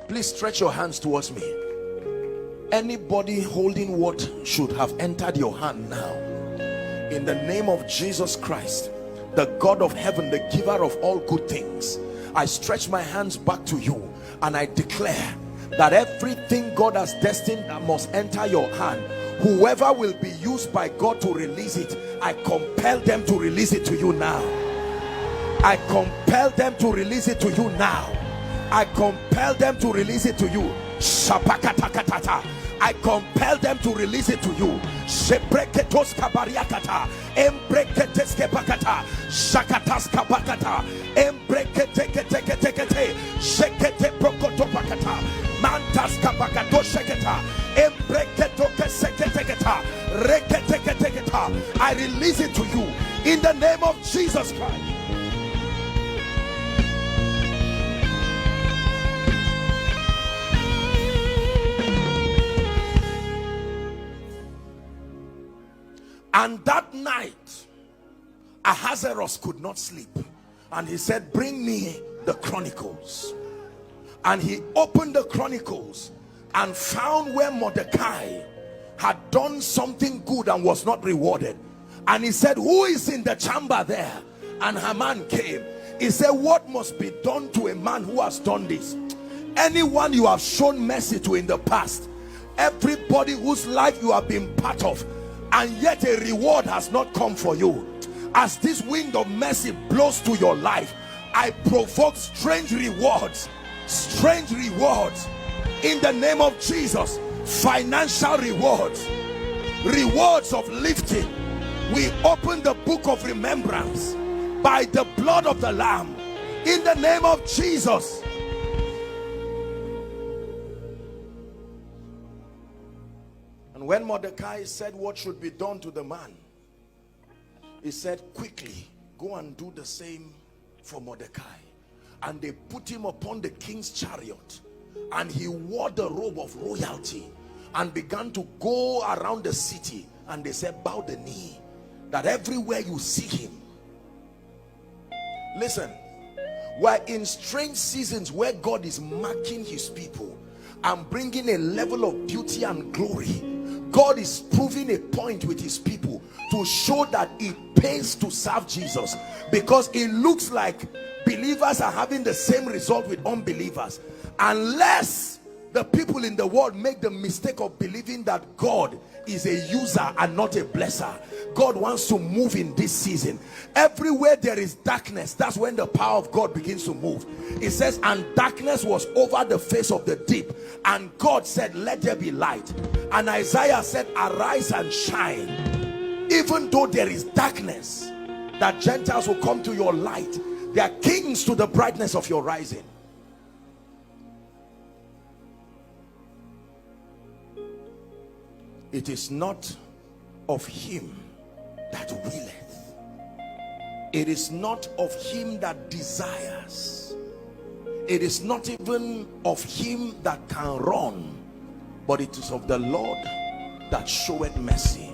Please stretch your hands towards me. Anybody holding what should have entered your hand now, in the name of Jesus Christ, the God of heaven, the giver of all good things, I stretch my hands back to you and I declare that everything God has destined that must enter your hand, whoever will be used by God to release it, I compel them to release it to you now. I compel them to release it to you now. I compel them to release it to you. I compel them to release it to you. I release it to you in the name of Jesus Christ. And that night, Ahasuerus could not sleep. And he said, bring me the chronicles. And he opened the chronicles and found where Mordecai had done something good and was not rewarded. And he said, who is in the chamber there? And Haman came. He said, what must be done to a man who has done this? Anyone you have shown mercy to in the past, everybody whose life you have been part of, and yet a reward has not come for you. As this wind of mercy blows to your life, I provoke strange rewards in the name of Jesus. Financial rewards, rewards of lifting. We open the book of remembrance by the blood of the Lamb in the name of Jesus. And when Mordecai said what should be done to the man, he said, quickly go and do the same for Mordecai. And they put him upon the king's chariot, and he wore the robe of royalty and began to go around the city. And they said, bow the knee, that everywhere you see him. Listen, we're in strange seasons where God is marking his people and bringing a level of beauty and glory. God is proving a point with his people to show that it pays to serve Jesus, because it looks like believers are having the same result with unbelievers, unless the people in the world make the mistake of believing that God is a user and not a blesser. God wants to move in this season. Everywhere there is darkness, that's when the power of God begins to move. It says, and darkness was over the face of the deep, and God said, let there be light. And Isaiah said, arise and shine. Even though there is darkness, that Gentiles will come to your light. They are kings to the brightness of your rising. It is not of him that willeth. It is not of him that desires. It is not even of him that can run, but it is of the Lord that showeth mercy.